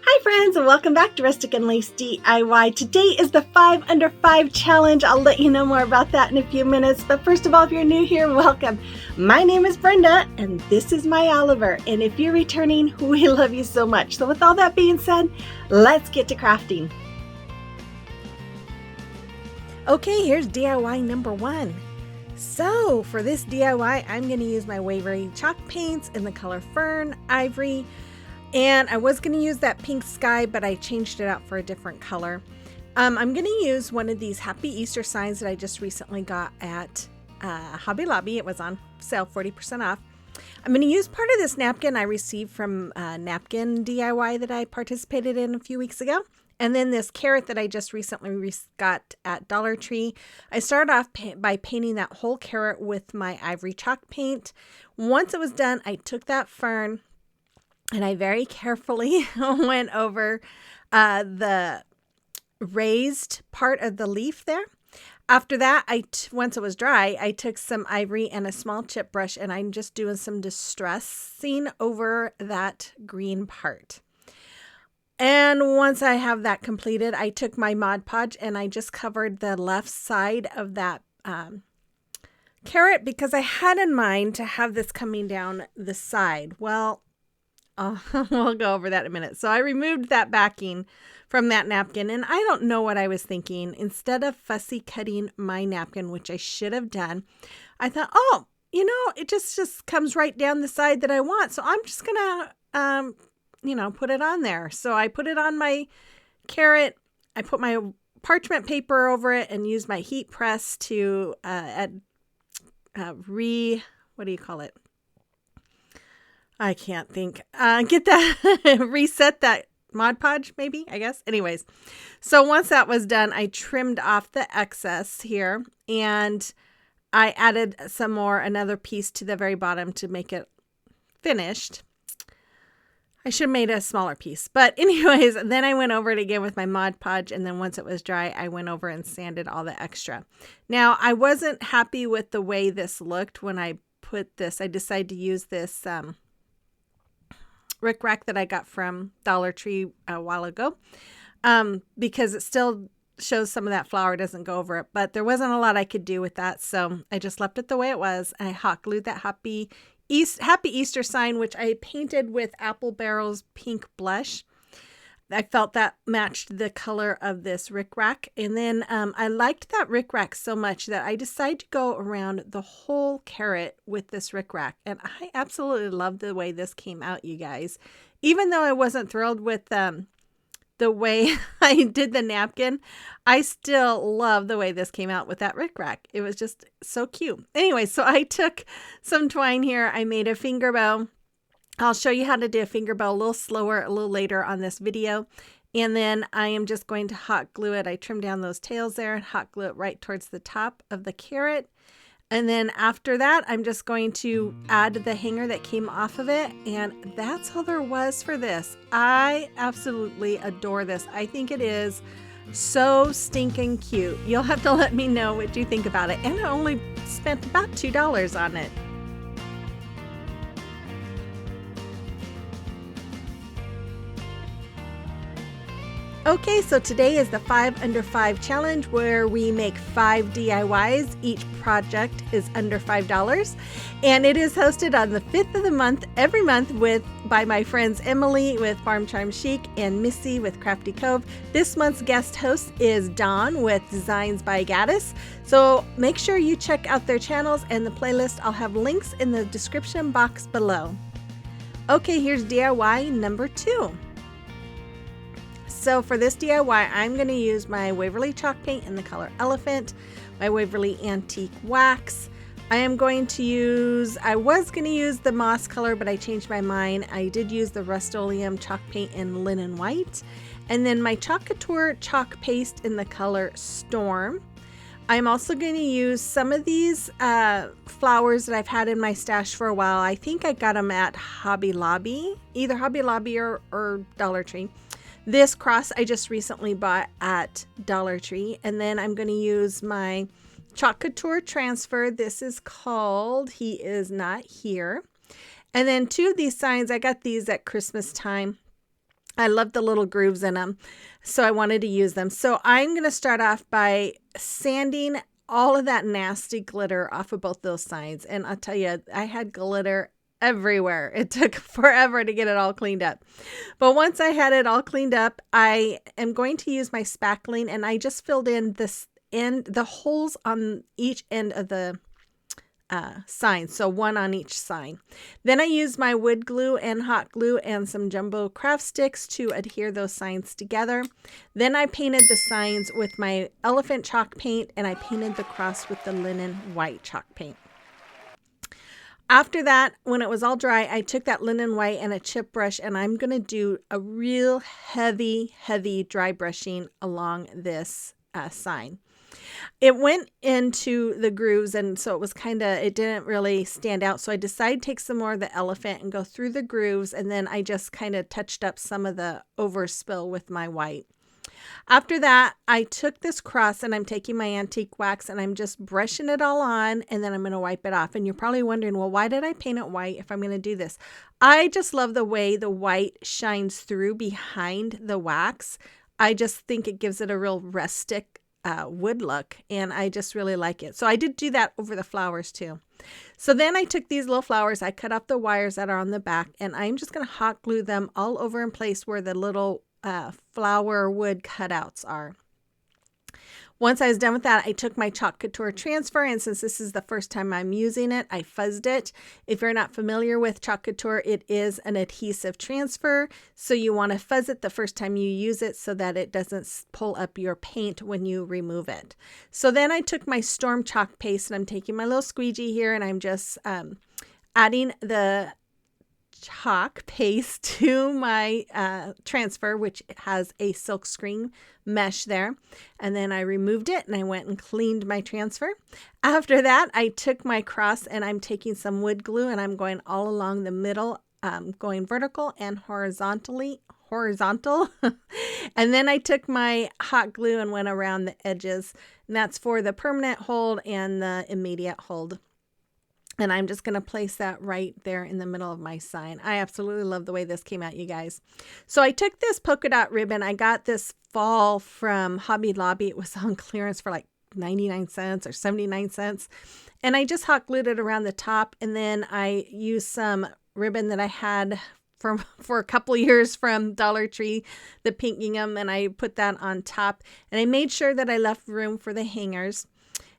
Hi friends, and welcome back to Rustic and Lace DIY. Today is the 5 Under 5 challenge. I'll let you know more about that in a few minutes, but first of all, if you're new here, welcome. My name is Brenda, and this is my Oliver, and if you're returning, we love you so much. So with all that being said, let's get to crafting. Okay, here's DIY number 1. So for this DIY, I'm going to use my Waverly chalk paints in the color Fern, Ivory, and I was going to use that pink sky, but I changed it out for a different color. I'm going to use one of these Happy Easter signs that I just recently got at Hobby Lobby. It was on sale, 40% off. I'm going to use part of this napkin I received from Napkin DIY that I participated in a few weeks ago. And then this carrot that I just recently got at Dollar Tree. I started off by painting that whole carrot with my Ivory chalk paint. Once it was done, I took that fern and I very carefully went over the raised part of the leaf there. After that, once it was dry, I took some ivory and a small chip brush, and I'm just doing some distressing over that green part. And once I have that completed, I took my Mod Podge and I just covered the left side of that carrot because I had in mind to have this coming down the side. Well, we'll go over that in a minute. So I removed that backing from that napkin, and I don't know what I was thinking. Instead of fussy cutting my napkin, which I should have done, I thought, oh, it just comes right down the side that I want. So I'm just going to, put it on there. So I put it on my carrot. I put my parchment paper over it and used my heat press to what do you call it? I can't think. Get that, reset that Mod Podge, maybe, I guess. Anyways, so once that was done, I trimmed off the excess here, and I added another piece to the very bottom to make it finished. I should have made a smaller piece. But anyways, then I went over it again with my Mod Podge, and then once it was dry, I went over and sanded all the extra. Now, I wasn't happy with the way this looked when I put this. I decided to use this rickrack that I got from Dollar Tree a while ago because it still shows some of that flour doesn't go over it, but there wasn't a lot I could do with that, so I just left it the way it was. I hot glued that Happy Easter sign, which I painted with Apple Barrel's pink blush. I felt that matched the color of this rickrack. And then I liked that rickrack so much that I decided to go around the whole carrot with this rickrack. And I absolutely love the way this came out, you guys. Even though I wasn't thrilled with the way I did the napkin, I still love the way this came out with that rickrack. It was just so cute. Anyway, so I took some twine here. I made a finger bow. I'll show you how to do a finger bow a little slower a little later on this video. And then I am just going to hot glue it. I trimmed down those tails there and hot glue it right towards the top of the carrot. And then after that, I'm just going to add the hanger that came off of it. And that's all there was for this. I absolutely adore this. I think it is so stinking cute. You'll have to let me know what you think about it. And I only spent about $2 on it. Okay, so today is the 5 Under 5 challenge where we make 5 DIYs. Each project is under $5, and it is hosted on the 5th of the month every month by my friends Emily with Farm Charm Chic and Missi with Crafty Cove. This month's guest host is Dawn with Designs by Gaddis. So make sure you check out their channels and the playlist. I'll have links in the description box below. Okay, here's DIY number 2. So for this DIY, I'm going to use my Waverly chalk paint in the color Elephant, my Waverly Antique Wax. I was going to use the moss color, but I changed my mind. I did use the Rust-Oleum chalk paint in Linen White. And then my COUTURE chalk paste in the color Storm. I'm also going to use some of these flowers that I've had in my stash for a while. I think I got them at Hobby Lobby, either Hobby Lobby or Dollar Tree. This cross I just recently bought at Dollar Tree. And then I'm going to use my Chalk Couture Transfer. This is called He Is Not Here. And then 2 of these signs, I got these at Christmas time. I love the little grooves in them, so I wanted to use them. So I'm going to start off by sanding all of that nasty glitter off of both those sides. And I'll tell you, I had glitter everywhere. It took forever to get it all cleaned up. But once I had it all cleaned up, I am going to use my spackling, and I just filled in the holes on each end of the sign, so one on each sign. Then I used my wood glue and hot glue and some jumbo craft sticks to adhere those signs together. Then I painted the signs with my elephant chalk paint, and I painted the cross with the linen white chalk paint. After that, when it was all dry, I took that linen white and a chip brush, and I'm going to do a real heavy dry brushing along this sign. It went into the grooves, and so it was it didn't really stand out. So I decided to take some more of the elephant and go through the grooves, and then I just kind of touched up some of the overspill with my white. After that, I took this cross, and I'm taking my antique wax, and I'm just brushing it all on, and then I'm going to wipe it off. And you're probably wondering, well, why did I paint it white if I'm going to do this? I just love the way the white shines through behind the wax. I just think it gives it a real rustic wood look, and I just really like it. So I did do that over the flowers too. So then I took these little flowers, I cut off the wires that are on the back, and I'm just going to hot glue them all over in place where the little flower wood cutouts are. Once I was done with that, I took my Chalk Couture transfer, and since this is the first time I'm using it, I fuzzed it. If you're not familiar with Chalk Couture, it is an adhesive transfer, so you want to fuzz it the first time you use it so that it doesn't pull up your paint when you remove it. So then I took my Storm Chalk paste, and I'm taking my little squeegee here, and I'm just adding the chalk paste to my transfer, which has a silk screen mesh there, and then I removed it and I went and cleaned my transfer. After that, I took my cross, and I'm taking some wood glue, and I'm going all along the middle, going vertical and horizontal. And then I took my hot glue and went around the edges, and that's for the permanent hold and the immediate hold. And I'm just going to place that right there in the middle of my sign. I absolutely love the way this came out, you guys. So I took this polka dot ribbon. I got this fall from Hobby Lobby. It was on clearance for like 99 cents or 79 cents. And I just hot glued it around the top. And then I used some ribbon that I had for a couple years from Dollar Tree, the pink gingham, and I put that on top. And I made sure that I left room for the hangers.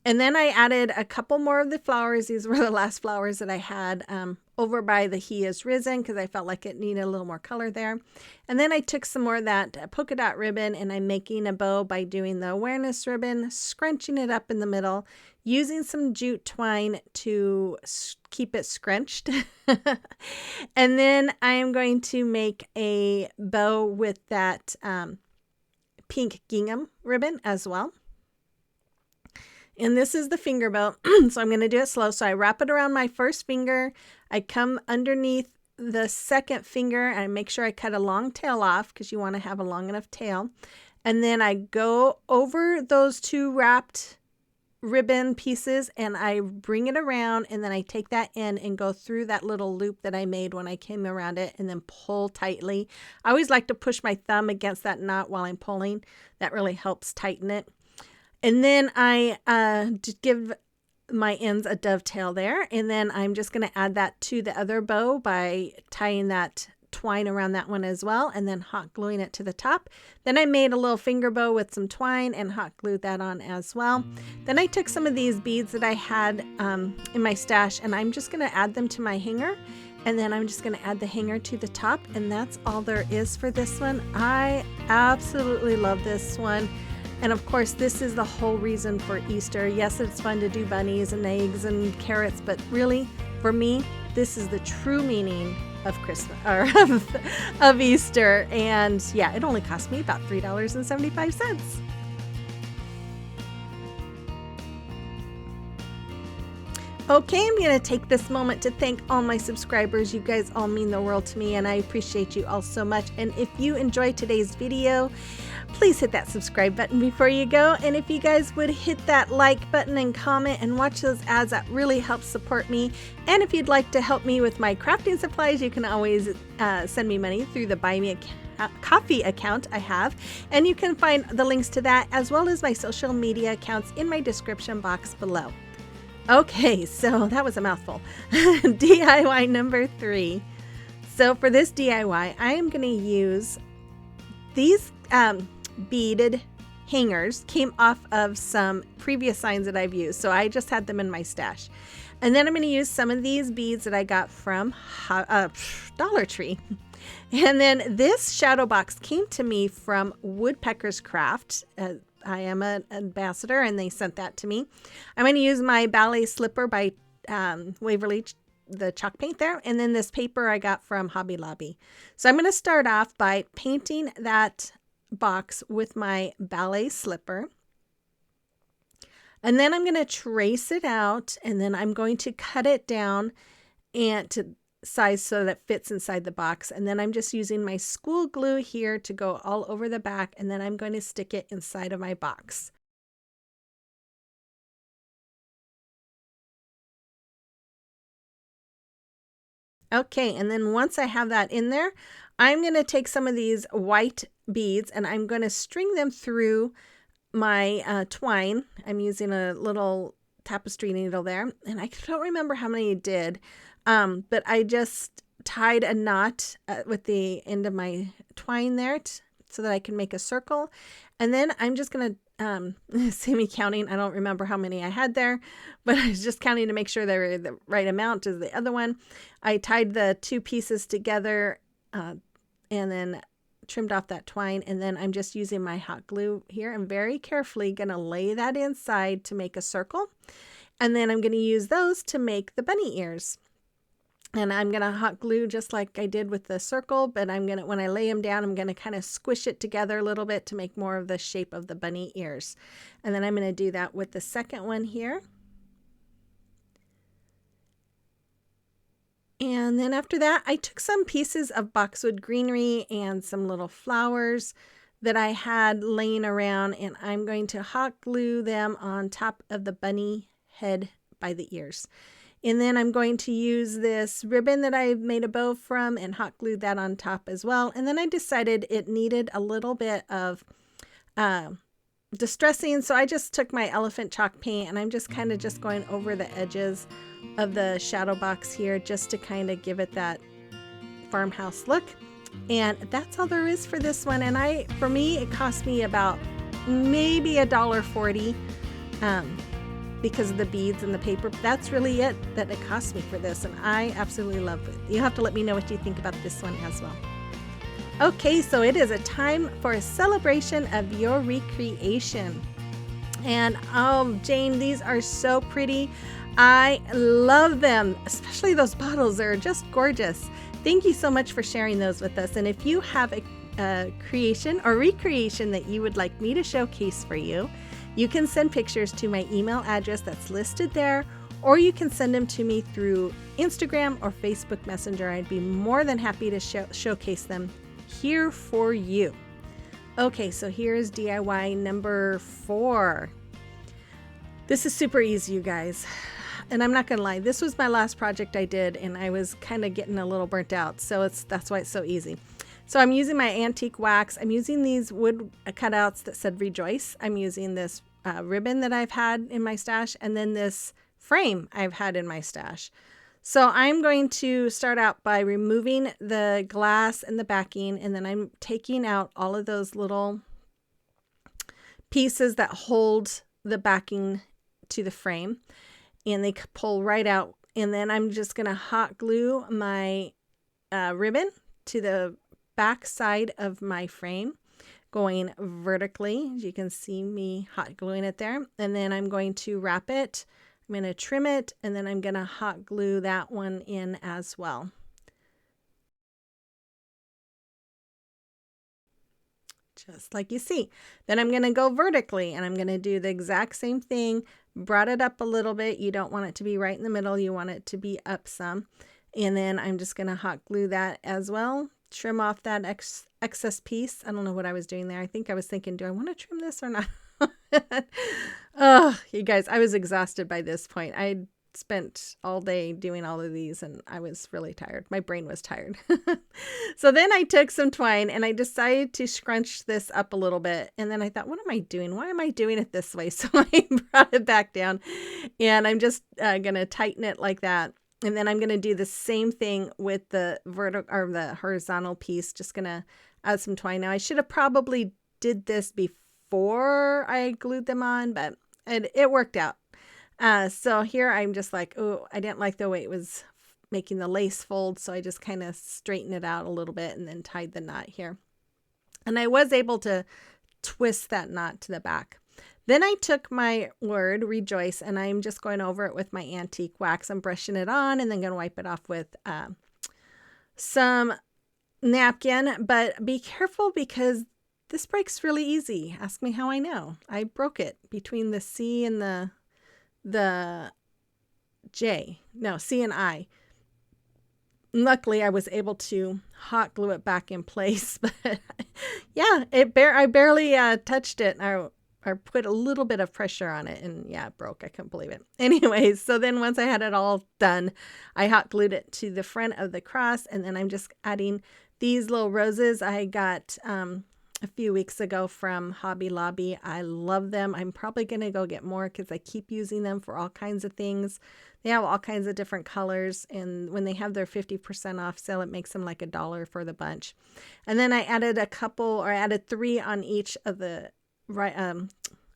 And then I added a couple more of the flowers. These were the last flowers that I had over by the He Is Risen, because I felt like it needed a little more color there. And then I took some more of that polka dot ribbon, and I'm making a bow by doing the awareness ribbon, scrunching it up in the middle, using some jute twine to keep it scrunched. And then I am going to make a bow with that pink gingham ribbon as well. And this is the finger bow, so I'm going to do it slow. So I wrap it around my first finger. I come underneath the second finger, and I make sure I cut a long tail off, because you want to have a long enough tail. And then I go over those two wrapped ribbon pieces, and I bring it around, and then I take that in and go through that little loop that I made when I came around it, and then pull tightly. I always like to push my thumb against that knot while I'm pulling. That really helps tighten it. And then I give my ends a dovetail there. And then I'm just going to add that to the other bow by tying that twine around that one as well, and then hot gluing it to the top. Then I made a little finger bow with some twine and hot glued that on as well. Then I took some of these beads that I had in my stash, and I'm just going to add them to my hanger. And then I'm just going to add the hanger to the top. And that's all there is for this one. I absolutely love this one. And of course, this is the whole reason for Easter. Yes, it's fun to do bunnies and eggs and carrots, but really, for me, this is the true meaning of Christmas, or of Easter. And yeah, it only cost me about $3.75. Okay, I'm going to take this moment to thank all my subscribers. You guys all mean the world to me, and I appreciate you all so much. And if you enjoyed today's video, please hit that subscribe button before you go. And if you guys would hit that like button and comment and watch those ads, that really helps support me. And if you'd like to help me with my crafting supplies, you can always send me money through the Buy Me coffee account I have, and you can find the links to that as well as my social media accounts in my description box below. Okay, so that was a mouthful. DIY number 3. So for this DIY, I am going to use these beaded hangers. Came off of some previous signs that I've used, so I just had them in my stash. And then I'm going to use some of these beads that I got from Dollar Tree. And then this shadow box came to me from Woodpecker's Craft. I am an ambassador, and they sent that to me. I'm going to use my Ballet slipper by Waverly, the chalk paint there, and then this paper I got from Hobby Lobby. So I'm going to start off by painting that box with my Ballet slipper. And then I'm going to trace it out, and then I'm going to cut it down and to size so that it fits inside the box. And then I'm just using my school glue here to go all over the back, and then I'm going to stick it inside of my box. Okay, and then once I have that in there, I'm going to take some of these white beads and I'm going to string them through my twine. I'm using a little tapestry needle there, and I don't remember how many I did, but I just tied a knot with the end of my twine there so that I can make a circle. And then I'm just going to see me counting. I don't remember how many I had there, but I was just counting to make sure they were the right amount as the other one. I tied the two pieces together and then trimmed off that twine, and then I'm just using my hot glue here. I'm very carefully going to lay that inside to make a circle, and then I'm going to use those to make the bunny ears. And I'm going to hot glue just like I did with the circle, but I'm going to, when I lay them down, I'm going to kind of squish it together a little bit to make more of the shape of the bunny ears. And then I'm going to do that with the second one here. And then after that, I took some pieces of Boxwood Greenery and some little flowers that I had laying around, and I'm going to hot glue them on top of the bunny head by the ears. And then I'm going to use this ribbon that I made a bow from and hot glue that on top as well. And then I decided it needed a little bit of distressing, so I just took my elephant chalk paint and I'm just kind of just going over the edges of the shadow box here just to kind of give it that farmhouse look. And that's all there is for this one. And for me, it cost me about maybe $1.40 because of the beads and the paper. That's really it that it cost me for this, and I absolutely love it. You have to let me know what you think about this one as well. Okay, so it is a time for a celebration of your recreation. And oh, Jane, these are so pretty. I love them, especially those bottles. They're just gorgeous. Thank you so much for sharing those with us. And if you have a creation or recreation that you would like me to showcase for you, you can send pictures to my email address that's listed there, or you can send them to me through Instagram or Facebook Messenger. I'd be more than happy to showcase them here for you. Okay, so here's DIY number 4. This is super easy, you guys. And I'm not gonna lie, this was my last project I did, and I was kind of getting a little burnt out, so that's why it's so easy. So I'm using my antique wax. I'm using these wood cutouts that said Rejoice. I'm using this ribbon that I've had in my stash, and then this frame I've had in my stash. So I'm going to start out by removing the glass and the backing, and then I'm taking out all of those little pieces that hold the backing to the frame, and they pull right out. And then I'm just going to hot glue my ribbon to the back side of my frame, going vertically. As you can see me hot gluing it there. And then I'm going to wrap it. I'm going to trim it, and then I'm going to hot glue that one in as well. Just like you see. Then I'm going to go vertically, and I'm going to do the exact same thing. Brought it up a little bit. You don't want it to be right in the middle. You want it to be up some. And then I'm just going to hot glue that as well. Trim off that excess piece. I don't know what I was doing there. I think I was thinking, do I want to trim this or not? Oh, you guys, I was exhausted by this point. I spent all day doing all of these and I was really tired. My brain was tired. So then I took some twine and I decided to scrunch this up a little bit. And then I thought, what am I doing? Why am I doing it this way? So I brought it back down and I'm just going to tighten it like that. And then I'm going to do the same thing with the vertical or the horizontal piece. Just going to add some twine. Now I should have probably did this before I glued them on, but it worked out. So here I'm just like, oh, I didn't like the way it was making the lace fold. So I just kind of straightened it out a little bit and then tied the knot here. And I was able to twist that knot to the back. Then I took my word, rejoice, and I'm just going over it with my antique wax. I'm brushing it on and then going to wipe it off with some napkin. But be careful because this breaks really easy. Ask me how I know. I broke it between the C and the J. No, C and I. Luckily, I was able to hot glue it back in place. But yeah, I barely touched it. I put a little bit of pressure on it and yeah, it broke. I couldn't believe it. Anyways, so then once I had it all done, I hot glued it to the front of the cross. And then I'm just adding these little roses I got a few weeks ago from Hobby Lobby. I love them. I'm probably going to go get more because I keep using them for all kinds of things. They have all kinds of different colors. And when they have their 50% off sale, it makes them like $1 for the bunch. And then I added I added 3 on each of the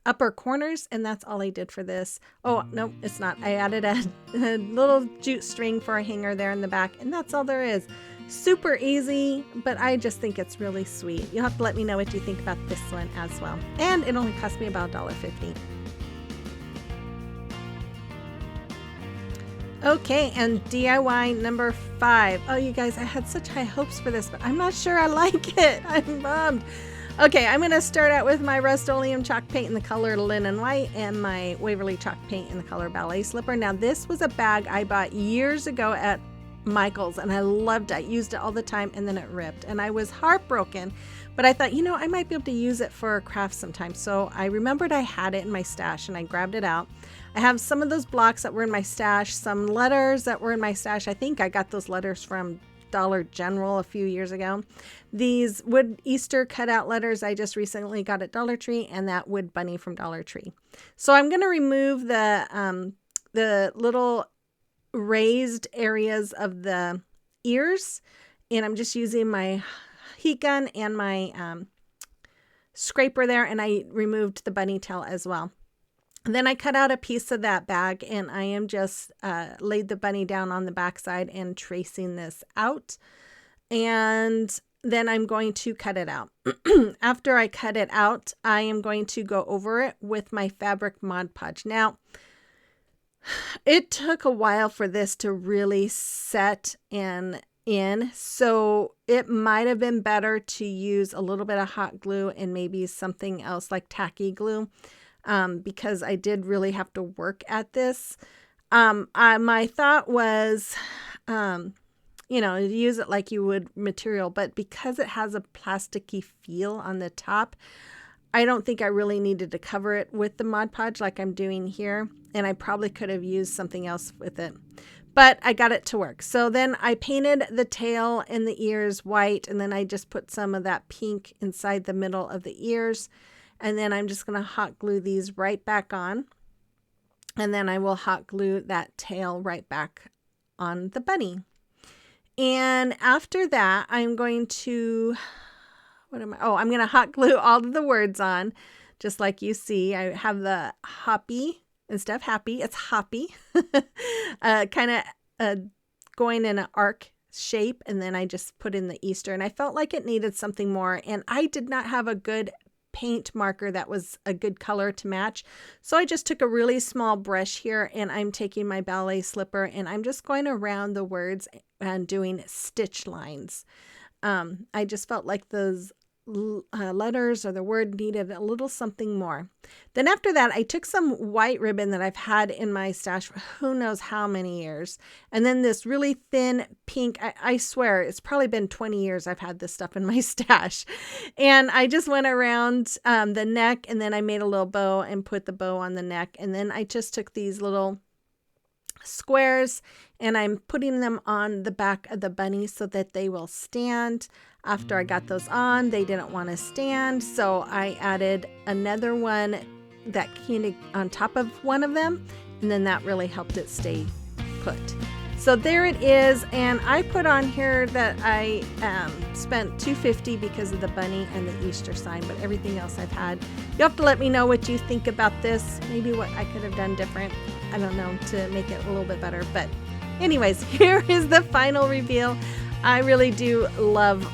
upper corners. And that's all I did for this. Oh, no, it's not. I added a little jute string for a hanger there in the back. And that's all there is. Super easy, but I just think it's really sweet. You'll have to let me know what you think about this one as well. And it only cost me about $1.50. Okay, and DIY number 5. Oh, you guys, I had such high hopes for this, but I'm not sure I like it. I'm bummed. Okay, I'm going to start out with my Rust-Oleum chalk paint in the color Linen White and my Waverly chalk paint in the color Ballet Slipper. Now, this was a bag I bought years ago at Michael's and I loved it. I used it all the time and then it ripped and I was heartbroken, but I thought, I might be able to use it for a craft sometime. So I remembered I had it in my stash and I grabbed it out. I have some of those blocks that were in my stash, some letters that were in my stash. I think I got those letters from Dollar General a few years ago. These wood Easter cutout letters I just recently got at Dollar Tree and that wood bunny from Dollar Tree. So I'm going to remove the little raised areas of the ears and I'm just using my heat gun and my scraper there and I removed the bunny tail as well. And then I cut out a piece of that bag and I am just laid the bunny down on the backside and tracing this out and then I'm going to cut it out. After I cut it out, I am going to go over it with my fabric Mod Podge. Now it took a while for this to really set in, so it might have been better to use a little bit of hot glue and maybe something else like tacky glue because I did really have to work at this. My thought was, use it like you would material, but because it has a plasticky feel on the top, I don't think I really needed to cover it with the Mod Podge like I'm doing here. And I probably could have used something else with it. But I got it to work. So then I painted the tail and the ears white. And then I just put some of that pink inside the middle of the ears. And then I'm just going to hot glue these right back on. And then I will hot glue that tail right back on the bunny. And after that, I'm going to... I'm going to hot glue all of the words on, just like you see. I have the hoppy instead of happy. It's hoppy, kind of going in an arc shape. And then I just put in the Easter and I felt like it needed something more. And I did not have a good paint marker that was a good color to match. So I just took a really small brush here and I'm taking my Ballet Slipper and I'm just going around the words and doing stitch lines. I just felt like those letters or the word needed a little something more. Then after that, I took some white ribbon that I've had in my stash for who knows how many years. And then this really thin pink, I swear it's probably been 20 years I've had this stuff in my stash. And I just went around the neck and then I made a little bow and put the bow on the neck. And then I just took these little squares, and I'm putting them on the back of the bunny so that they will stand. After I got those on, they didn't want to stand, so I added another one that came on top of one of them, and then that really helped it stay put. So there it is, and I put on here that I spent $2.50 because of the bunny and the Easter sign, but everything else I've had. You have to let me know what you think about this, maybe what I could have done different, I don't know, to make it a little bit better. But anyways, here is the final reveal. I really do love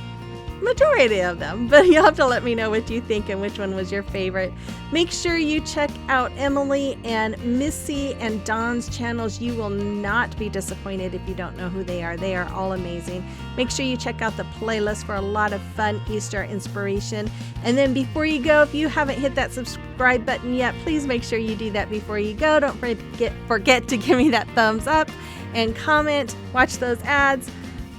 majority of them, but you'll have to let me know what you think and which one was your favorite. Make sure you check out Emily and Missi and Dawn's channels. You will not be disappointed if you don't know who they are. They are all amazing. Make sure you check out the playlist for a lot of fun Easter inspiration. And then before you go, if you haven't hit that subscribe button yet, please make sure you do that before you go. Don't forget to give me that thumbs up and comment, watch those ads.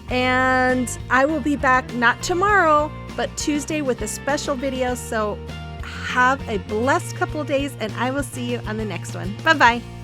And I will be back not tomorrow, but Tuesday with a special video. So have a blessed couple of days, and I will see you on the next one. Bye-bye.